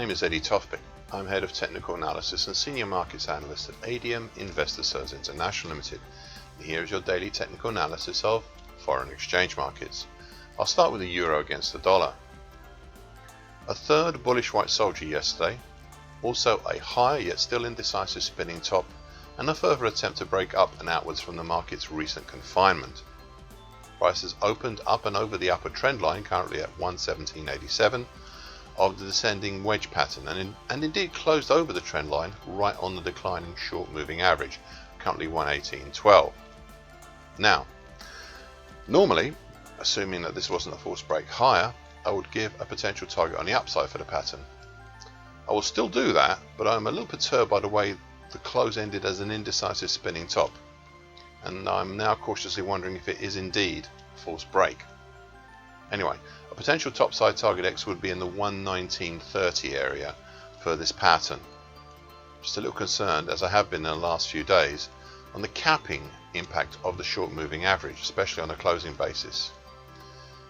name is Tofpik. I'm Head of Technical Analysis and Senior Markets Analyst at ADM Investor Services International Limited. And here is your daily technical analysis of foreign exchange markets. I'll start with the euro against the dollar. A third bullish white soldier yesterday, also a higher yet still indecisive spinning top, and a further attempt to break up and outwards from the market's recent confinement. Prices opened up and over the upper trend line, currently at 117.87, of the descending wedge pattern, and indeed closed over the trend line right on the declining short moving average, currently 118.12. Now, normally, assuming that this wasn't a false break higher, I would give a potential target on the upside for the pattern. I will still do that, but I'm a little perturbed by the way the close ended as an indecisive spinning top, and I'm now cautiously wondering if it is indeed a false break. Anyway, a potential topside target X would be in the 119.30 area for this pattern. Just a little concerned, as I have been in the last few days, on the capping impact of the short moving average, especially on a closing basis.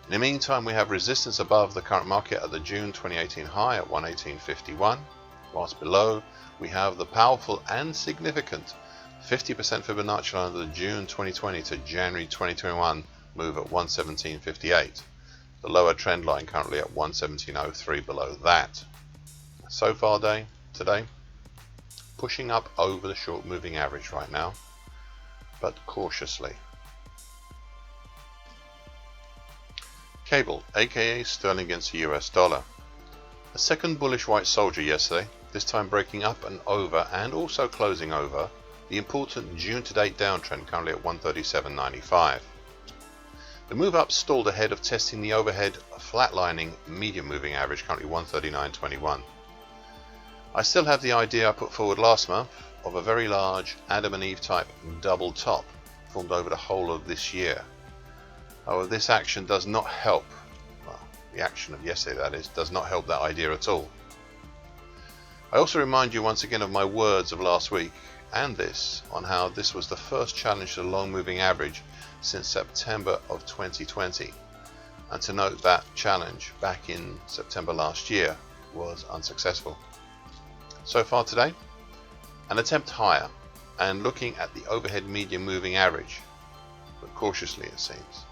In the meantime, we have resistance above the current market at the June 2018 high at 118.51, whilst below we have the powerful and significant 50% Fibonacci line of the June 2020 to January 2021 move at 117.58. The lower trend line currently at 117.03 below that. So far today, pushing up over the short moving average right now, but cautiously. Cable, aka sterling against the US dollar. A second bullish white soldier yesterday, this time breaking up and over and also closing over the important June to date downtrend, currently at 137.95. The move up stalled ahead of testing the overhead flatlining medium moving average, currently 139.21. I still have the idea I put forward last month of a very large Adam and Eve type double top formed over the whole of this year. However, this action does not help, well, the action of yesterday that is, does not help that idea at all. I also remind you once again of my words of last week and this on how this was the first challenge to the long moving average since September of 2020, and to note that challenge back in September last year was unsuccessful. So far today, an attempt higher and looking at the overhead medium moving average, but cautiously it seems.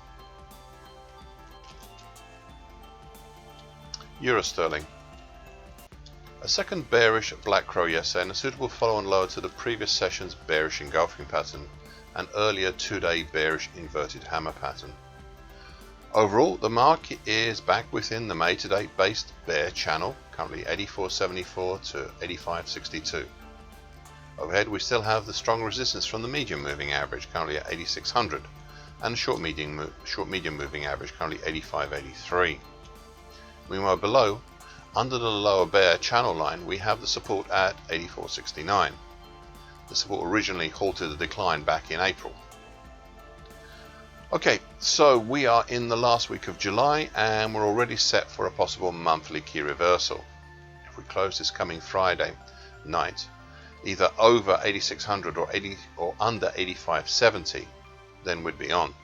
Euro sterling. A second bearish black crow yesterday and a suitable follow-on lower to the previous session's bearish engulfing pattern and earlier two-day bearish inverted hammer pattern. Overall, the market is back within the May to date based bear channel, currently 84.74 to 85.62. Overhead, we still have the strong resistance from the medium moving average, currently at 8600, and the short medium moving average, currently 85.83. Meanwhile, below, under the lower bear channel line, we have the support at 84.69. The support originally halted the decline back in April. Okay, so we are in the last week of July and we're already set for a possible monthly key reversal. If we close this coming Friday night, either over 8600 or under 85.70, then we'd be on.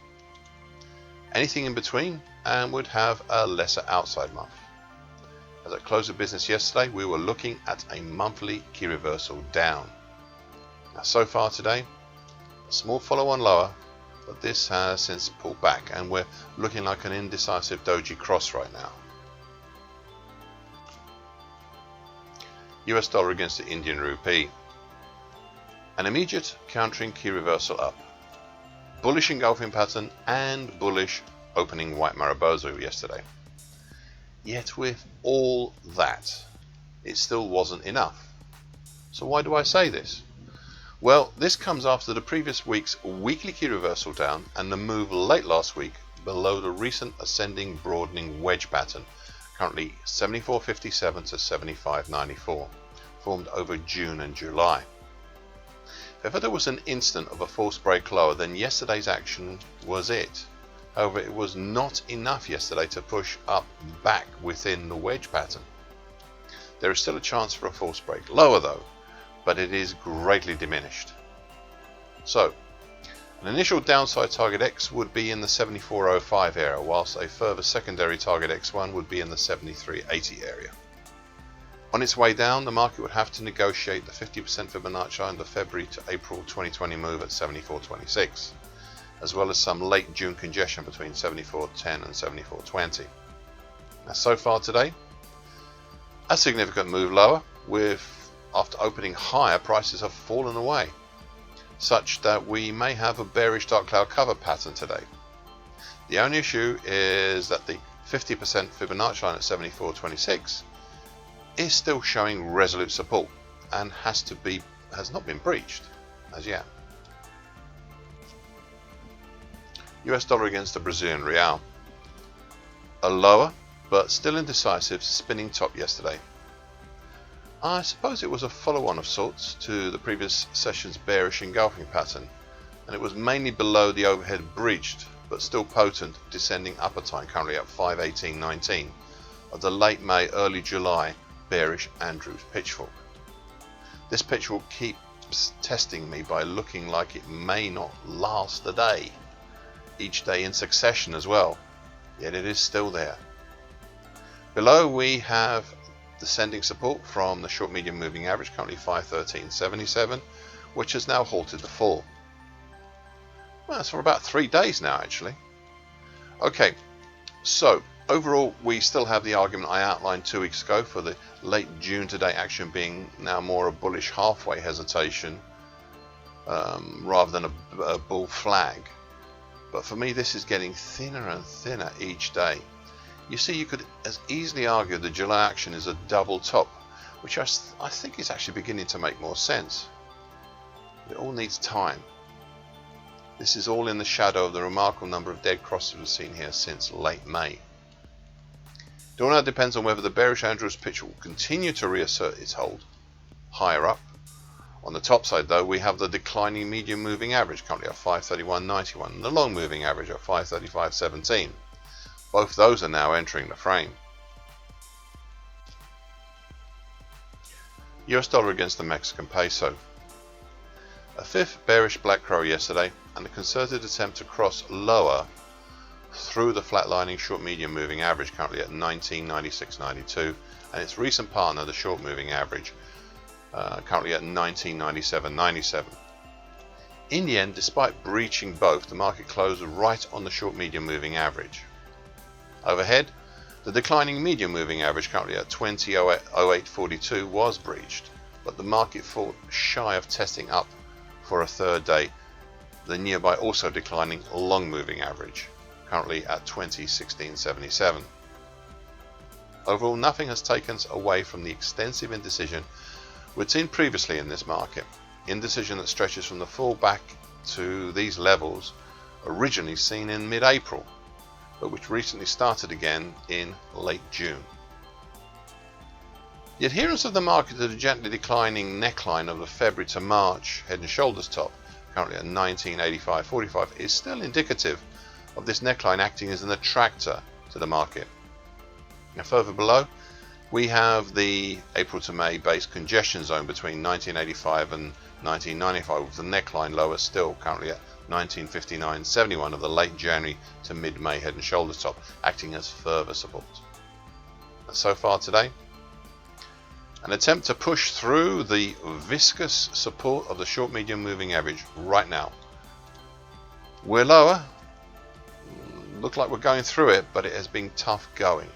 Anything in between and would have a lesser outside month. As at close of business yesterday, we were looking at a monthly key reversal down. Now, so far today, a small follow-on lower, but this has since pulled back and we're looking like an indecisive doji cross right now. US dollar against the Indian rupee. An immediate countering key reversal up. Bullish engulfing pattern and bullish opening white Mariposa yesterday. Yet with all that, it still wasn't enough. So why do I say this? Well, this comes after the previous week's weekly key reversal down and the move late last week below the recent ascending broadening wedge pattern, currently 74.57 to 75.94, formed over June and July. If ever there was an instant of a false break lower, then yesterday's action was it. However, it was not enough yesterday to push up back within the wedge pattern. There is still a chance for a false break lower though, but it is greatly diminished. So, an initial downside target X would be in the 74.05 area, whilst a further secondary target X1 would be in the 73.80 area. On its way down, the market would have to negotiate the 50% Fibonacci line, the February to April 2020 move at 74.26, as well as some late June congestion between 74.10 and 74.20. Now, so far today, a significant move lower, after opening higher, prices have fallen away, such that we may have a bearish dark cloud cover pattern today. The only issue is that the 50% Fibonacci line at 74.26 is still showing resolute support and has not been breached as yet. US dollar against the Brazilian real. A lower but still indecisive spinning top yesterday. I suppose it was a follow-on of sorts to the previous session's bearish engulfing pattern, and it was mainly below the overhead breached but still potent descending upper time, currently at 518.19 of the late May early July bearish Andrews pitchfork. This pitchfork keeps testing me by looking like it may not last a day, each day in succession as well, yet it is still there. Below we have descending support from the short medium moving average, currently 513.77, which has now halted the fall. Well, that's for about 3 days now actually. Okay, so overall we still have the argument I outlined 2 weeks ago for the late June to date action being now more a bullish halfway hesitation rather than a bull flag. But for me this is getting thinner and thinner each day. You see, you could as easily argue the July action is a double top, which I think is actually beginning to make more sense. It all needs time. This is all in the shadow of the remarkable number of dead crosses we've seen here since late May. It all now depends on whether the bearish Andrews pitch will continue to reassert its hold higher up. On the top side though, we have the declining medium moving average currently at 531.91 and the long moving average at 535.17. Both those are now entering the frame. US dollar against the Mexican peso. A fifth bearish black crow yesterday and a concerted attempt to cross lower through the flatlining short medium moving average currently at 1996.92 and its recent partner the short moving average currently at 1997.97. In the end, despite breaching both, the market closed right on the short medium moving average. Overhead, the declining medium moving average currently at 20.0842 was breached, but the market fought shy of testing up for a third day the nearby also declining long moving average currently at 20.1677. Overall, nothing has taken us away from the extensive indecision we'd seen previously in this market, indecision that stretches from the fall back to these levels originally seen in mid-April, but which recently started again in late June. The adherence of the market to the gently declining neckline of the February to March head and shoulders top, currently at 1985.45, is still indicative of this neckline acting as an attractor to the market. Now further below, we have the April to May base congestion zone between 1985 and 1995, with the neckline lower still, currently at 1959.71 of the late January to mid-May head and shoulders top, acting as further support. And so far today, an attempt to push through the viscous support of the short medium moving average right now. We're lower, look like we're going through it, but it has been tough going.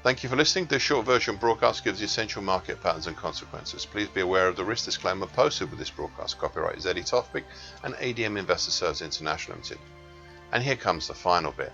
Thank you for listening. This short version broadcast gives the essential market patterns and consequences. Please be aware of the risk disclaimer posted with this broadcast. Copyright ZE Tofpik and ADM Investor Services International Limited. And here comes the final bit.